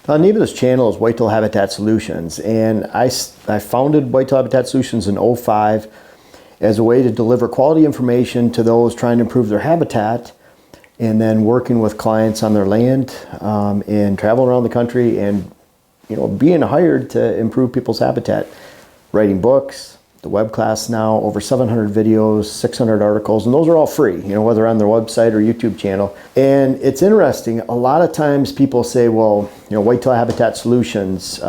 The name of this channel is Whitetail Habitat Solutions, and I founded Whitetail Habitat Solutions in '05 as a way to deliver quality information to those trying to improve their habitat, and then working with clients on their land and traveling around the country and being hired to improve people's habitat, writing books, the web class now, over 700 videos, 600 articles, and those are all free, whether on their website or YouTube channel. And it's interesting, a lot of times people say, well, Whitetail Habitat Solutions,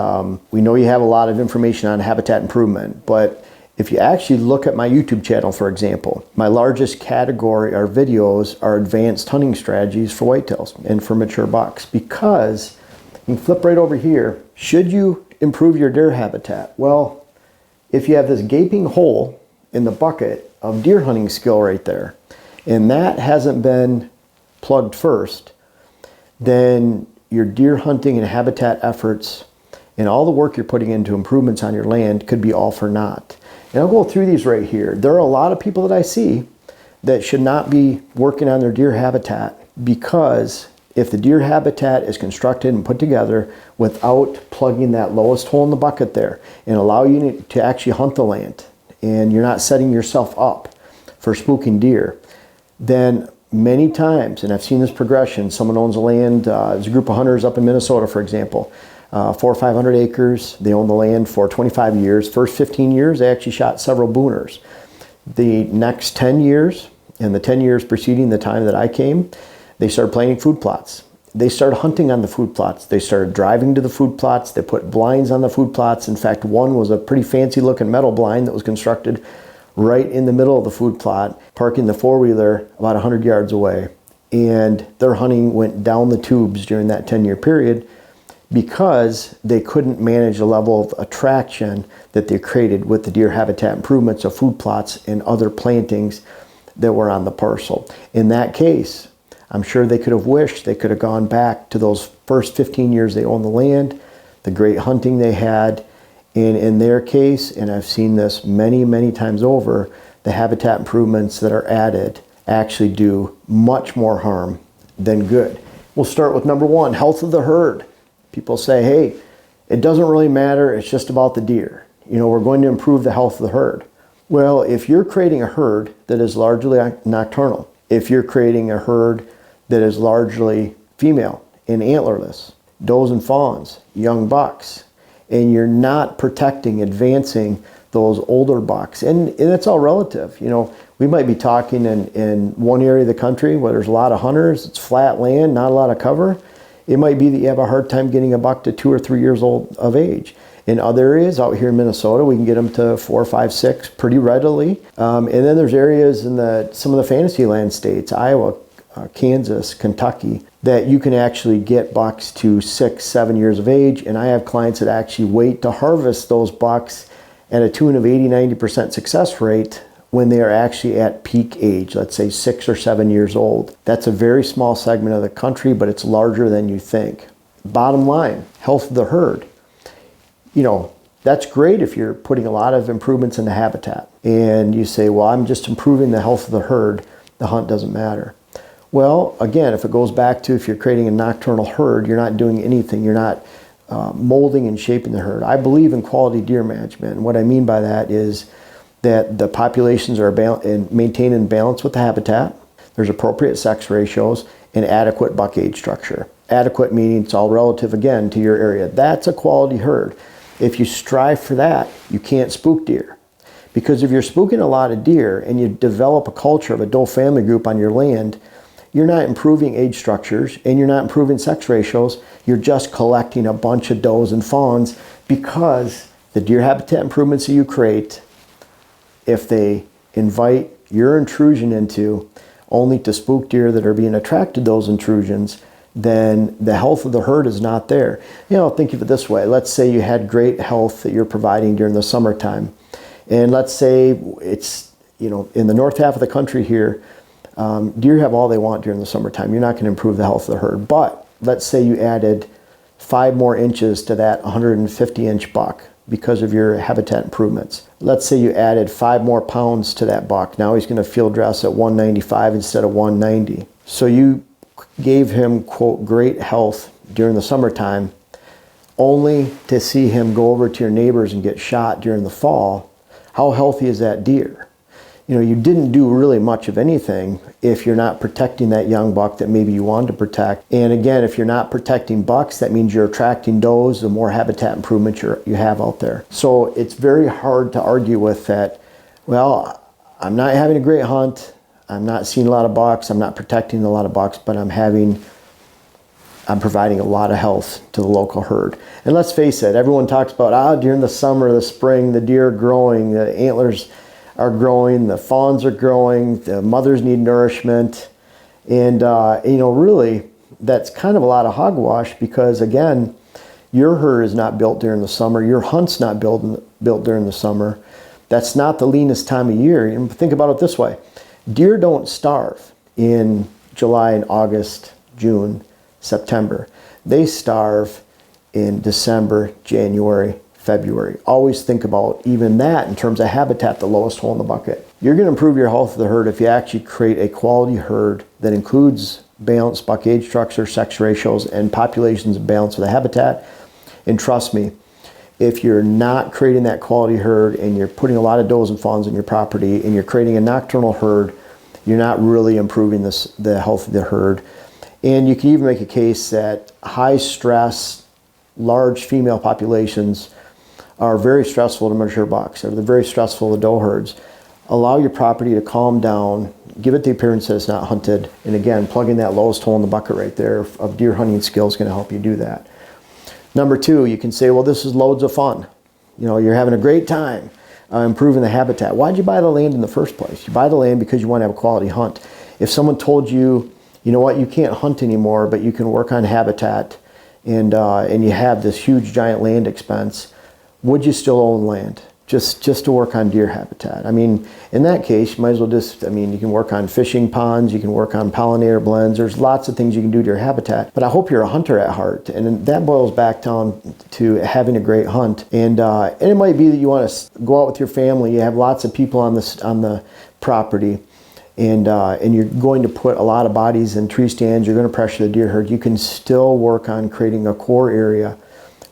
we know you have a lot of information on habitat improvement, but if you actually look at my YouTube channel, for example, my largest category or videos are advanced hunting strategies for whitetails and for mature bucks, because you can flip right over here. Should you improve your deer habitat? Well, if you have this gaping hole in the bucket of deer hunting skill right there, and that hasn't been plugged first, then your deer hunting and habitat efforts and all the work you're putting into improvements on your land could be all for naught. And I'll go through these right here. There are a lot of people that I see that should not be working on their deer habitat, because if the deer habitat is constructed and put together without plugging that lowest hole in the bucket there and allow you to actually hunt the land, and you're not setting yourself up for spooking deer, then many times, and I've seen this progression, someone owns a land, there's a group of hunters up in Minnesota, for example, 400 or 500 acres, they own the land for 25 years. First 15 years, they actually shot several booners. The next 10 years, and the 10 years preceding the time that I came, they started planting food plots. They started hunting on the food plots. They started driving to the food plots. They put blinds on the food plots. In fact, one was a pretty fancy looking metal blind that was constructed right in the middle of the food plot, parking the four-wheeler about 100 yards away. And their hunting went down the tubes during that 10-year period, because they couldn't manage the level of attraction that they created with the deer habitat improvements of food plots and other plantings that were on the parcel. In that case, I'm sure they could have wished they could have gone back to those first 15 years they owned the land, the great hunting they had, and in their case, and I've seen this many, many times over, the habitat improvements that are added actually do much more harm than good. We'll start with number one, health of the herd. People say, hey, it doesn't really matter, it's just about the deer. We're going to improve the health of the herd. Well, if you're creating a herd that is largely nocturnal, if you're creating a herd that is largely female and antlerless, does and fawns, young bucks, and you're not protecting, advancing those older bucks, and it's all relative. We might be talking in one area of the country where there's a lot of hunters, it's flat land, not a lot of cover. It might be that you have a hard time getting a buck to 2 or 3 years old of age. In other areas, out here in Minnesota, we can get them to 4, 5, 6 pretty readily. And then there's areas in some of the fantasy land states, Iowa, Kansas, Kentucky, that you can actually get bucks to 6, 7 years of age. And I have clients that actually wait to harvest those bucks at a tune of 80, 90% success rate when they are actually at peak age, let's say 6 or 7 years old. That's a very small segment of the country, but it's larger than you think. Bottom line, health of the herd. That's great if you're putting a lot of improvements in the habitat and you say, well, I'm just improving the health of the herd, the hunt doesn't matter. Well, again, if it goes back to if you're creating a nocturnal herd, you're not doing anything. You're not molding and shaping the herd. I believe in quality deer management. And what I mean by that is that the populations are maintained in balance with the habitat. There's appropriate sex ratios and adequate buck age structure. Adequate meaning it's all relative, again, to your area. That's a quality herd. If you strive for that, you can't spook deer. Because if you're spooking a lot of deer and you develop a culture of a doe family group on your land, you're not improving age structures and you're not improving sex ratios. You're just collecting a bunch of does and fawns, because the deer habitat improvements that you create, if they invite your intrusion into only to spook deer that are being attracted to those intrusions, then the health of the herd is not there. Think of it this way. Let's say you had great health that you're providing during the summertime. And let's say it's, in the north half of the country here, deer have all they want during the summertime. You're not going to improve the health of the herd. But let's say you added 5 more inches to that 150-inch buck because of your habitat improvements. Let's say you added 5 more pounds to that buck. Now he's going to field dress at 195 instead of 190. So you gave him, quote, great health during the summertime, only to see him go over to your neighbors and get shot during the fall, how healthy is that deer? You know, you didn't do really much of anything if you're not protecting that young buck that maybe you wanted to protect. And again, if you're not protecting bucks, that means you're attracting does, the more habitat improvement you have out there. So it's very hard to argue with that, well, I'm not having a great hunt, I'm not seeing a lot of bucks, I'm not protecting a lot of bucks, but I'm providing a lot of health to the local herd. And let's face it, everyone talks about, during the summer, the spring, the deer are growing, the antlers are growing, the fawns are growing, the mothers need nourishment. And, really, that's kind of a lot of hogwash because, again, your herd is not built during the summer. Your hunt's not built during the summer. That's not the leanest time of year. And think about it this way. Deer don't starve in July and August, June, September. They starve in December, January, February. Always think about even that in terms of habitat, the lowest hole in the bucket. You're going to improve your health of the herd if you actually create a quality herd that includes balanced buck age structure, sex ratios, and populations in balance with the habitat. And trust me, if you're not creating that quality herd and you're putting a lot of does and fawns in your property and you're creating a nocturnal herd, you're not really improving the health of the herd. And you can even make a case that high stress, large female populations are very stressful to mature bucks, or they're very stressful to doe herds. Allow your property to calm down, give it the appearance that it's not hunted, and again, plugging that lowest hole in the bucket right there of deer hunting skill is going to help you do that. Number two, you can say, well, this is loads of fun. You know, you're having a great time improving the habitat. Why'd you buy the land in the first place? You buy the land because you want to have a quality hunt. If someone told you, you know what, you can't hunt anymore, but you can work on habitat, and you have this huge giant land expense, would you still own land just to work on deer habitat? I mean, in that case, you might as well you can work on fishing ponds, you can work on pollinator blends, there's lots of things you can do to your habitat. But I hope you're a hunter at heart, and that boils back down to having a great hunt. And it might be that you want to go out with your family, you have lots of people on the property, and you're going to put a lot of bodies in tree stands, you're going to pressure the deer herd. You can still work on creating a core area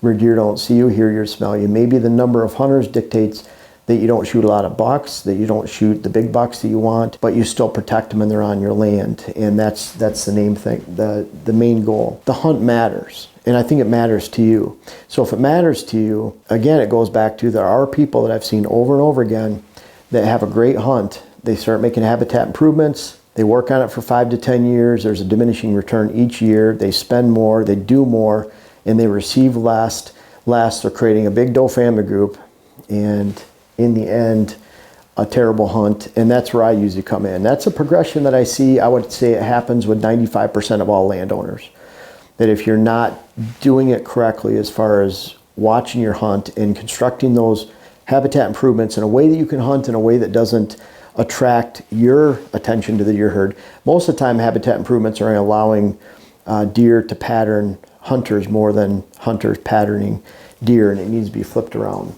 where deer don't see you, hear you, smell you. Maybe the number of hunters dictates that you don't shoot a lot of bucks, that you don't shoot the big bucks that you want, but you still protect them and they're on your land. And that's the the main goal. The hunt matters, and I think it matters to you. So if it matters to you, again, it goes back to there are people that I've seen over and over again that have a great hunt. They start making habitat improvements. They work on it for 5 to 10 years. There's a diminishing return each year. They spend more, they do more, and they receive less. They're creating a big doe family group, and in the end, a terrible hunt. And that's where I usually come in. That's a progression that I see. I would say it happens with 95% of all landowners. That if you're not doing it correctly as far as watching your hunt and constructing those habitat improvements in a way that you can hunt in a way that doesn't attract your attention to the deer herd. Most of the time, habitat improvements are allowing deer to pattern hunters more than hunters patterning deer, and it needs to be flipped around.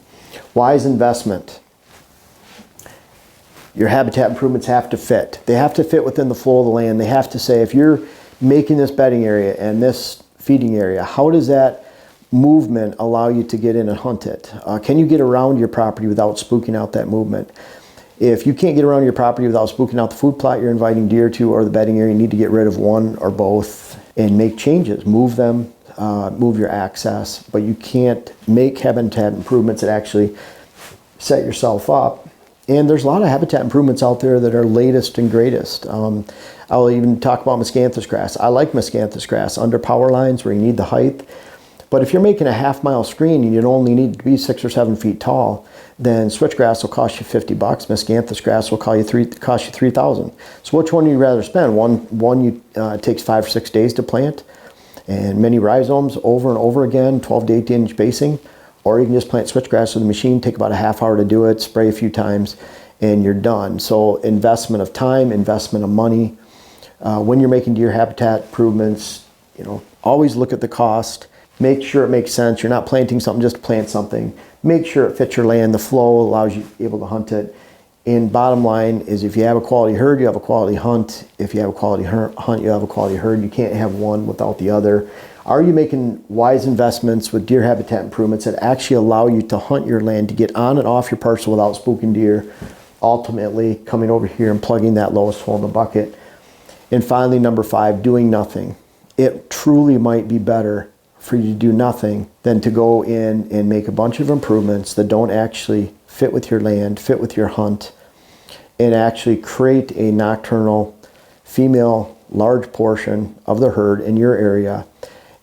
Wise investment. Your habitat improvements have to fit. They have to fit within the flow of the land. They have to say, if you're making this bedding area and this feeding area, how does that movement allow you to get in and hunt it? Can you get around your property without spooking out that movement? If you can't get around your property without spooking out the food plot you're inviting deer to or the bedding area, you need to get rid of one or both and make changes. Move them, move your access, but you can't make habitat improvements that actually set yourself up. And there's a lot of habitat improvements out there that are latest and greatest. I'll even talk about Mescanthus grass. I like Mescanthus grass under power lines where you need the height. But if you're making a half-mile screen and you only need to be 6 or 7 feet tall, then switchgrass will cost you $50. Mescanthus grass will cost you $3,000. So which one do you rather spend? One takes 5 or 6 days to plant, and many rhizomes over and over again, 12 to 18 inch spacing, or you can just plant switchgrass with a machine, take about a half hour to do it, spray a few times, and you're done. So investment of time, investment of money. When you're making deer habitat improvements, always look at the cost. Make sure it makes sense. You're not planting something just to plant something. Make sure it fits your land. The flow allows you able to hunt it. And bottom line is, if you have a quality herd, you have a quality hunt. If you have a quality hunt, you have a quality herd. You can't have one without the other. Are you making wise investments with deer habitat improvements that actually allow you to hunt your land, to get on and off your parcel without spooking deer, ultimately coming over here and plugging that lowest hole in the bucket? And finally, number 5, doing nothing. It truly might be better for you to do nothing than to go in and make a bunch of improvements that don't actually fit with your land, fit with your hunt, and actually create a nocturnal female large portion of the herd in your area.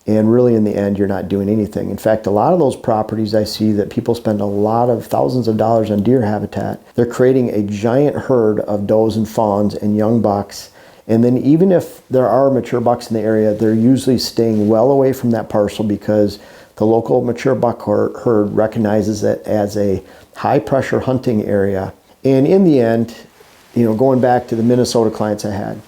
And really, in the end, you're not doing anything. In fact, a lot of those properties I see that people spend a lot of thousands of dollars on deer habitat, they're creating a giant herd of does and fawns and young bucks. And then even if there are mature bucks in the area, they're usually staying well away from that parcel because the local mature buck herd recognizes it as a high pressure hunting area. And in the end, going back to the Minnesota clients I had,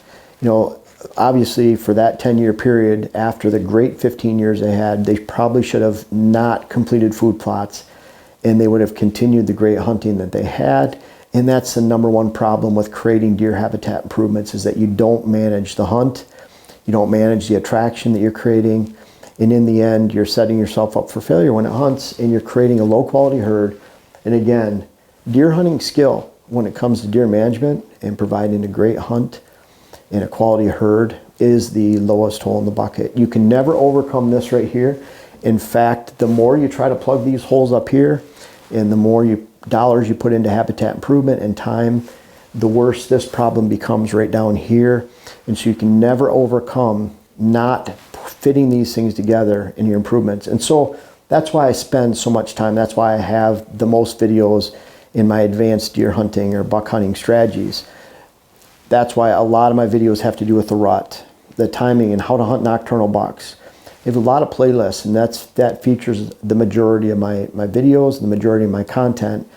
obviously for that 10-year period, after the great 15 years they had, they probably should have not completed food plots, and they would have continued the great hunting that they had. And that's the number one problem with creating deer habitat improvements, is that you don't manage the hunt, you don't manage the attraction that you're creating, and in the end, you're setting yourself up for failure when it hunts, and you're creating a low-quality herd. And again, deer hunting skill, when it comes to deer management and providing a great hunt and a quality herd, is the lowest hole in the bucket. You can never overcome this right here. In fact, the more you try to plug these holes up here and the more dollars you put into habitat improvement and time, the worse this problem becomes right down here. And so you can never overcome not fitting these things together in your improvements. And so that's why I spend so much time. That's why I have the most videos in my advanced deer hunting or buck hunting strategies. That's why a lot of my videos have to do with the rut, the timing, and how to hunt nocturnal bucks. I have a lot of playlists, and that features the majority of my videos and the majority of my content,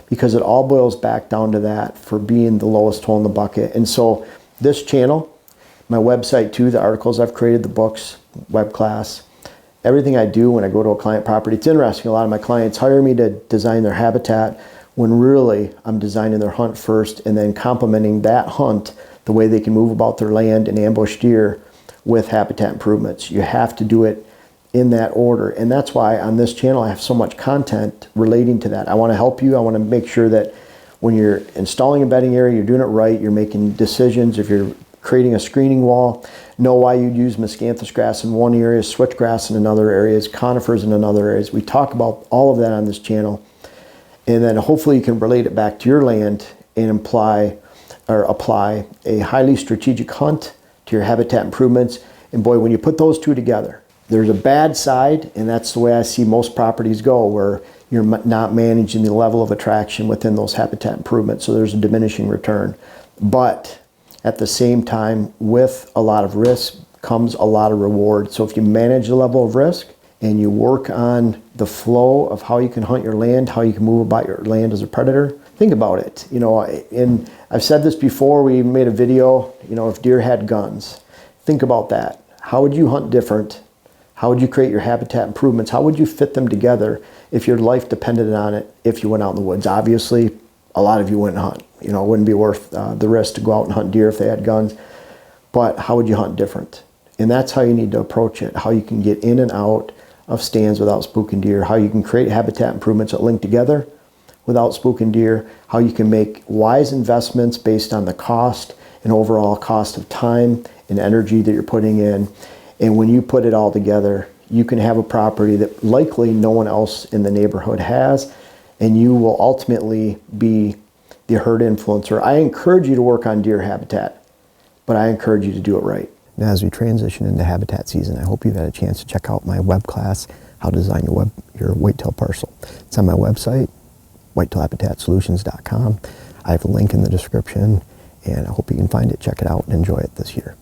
because it all boils back down to that for being the lowest hole in the bucket. And so this channel, my website too, the articles I've created, the books, web class, everything I do when I go to a client property. It's interesting, a lot of my clients hire me to design their habitat when really I'm designing their hunt first and then complementing that hunt, the way they can move about their land and ambush deer, with habitat improvements. You have to do it in that order. And that's why on this channel I have so much content relating to that. I want to help you. I want to make sure that when you're installing a bedding area, you're doing it right, you're making decisions. If you're creating a screening wall, know why you'd use Mescanthus grass in one area, switchgrass in another areas, conifers in another areas. We talk about all of that on this channel. And then hopefully you can relate it back to your land and apply a highly strategic hunt to your habitat improvements. And boy, when you put those two together, there's a bad side, and that's the way I see most properties go, where you're not managing the level of attraction within those habitat improvements, so there's a diminishing return. But at the same time, with a lot of risk comes a lot of reward. So if you manage the level of risk and you work on the flow of how you can hunt your land, how you can move about your land as a predator, think about it. And I've said this before, we made a video, if deer had guns. Think about that. How would you hunt different? How would you create your habitat improvements? How would you fit them together if your life depended on it if you went out in the woods? Obviously, a lot of you wouldn't hunt. It wouldn't be worth the risk to go out and hunt deer if they had guns. But how would you hunt different? And that's how you need to approach it, how you can get in and out of stands without spooking deer, how you can create habitat improvements that link together without spooking deer, how you can make wise investments based on the cost and overall cost of time and energy that you're putting in. And when you put it all together, you can have a property that likely no one else in the neighborhood has, and you will ultimately be the herd influencer. I encourage you to work on deer habitat, but I encourage you to do it right. Now, as we transition into habitat season, I hope you've had a chance to check out my web class, How to Design Your Whitetail Parcel. It's on my website, whitetailhabitatsolutions.com. I have a link in the description, and I hope you can find it, check it out, and enjoy it this year.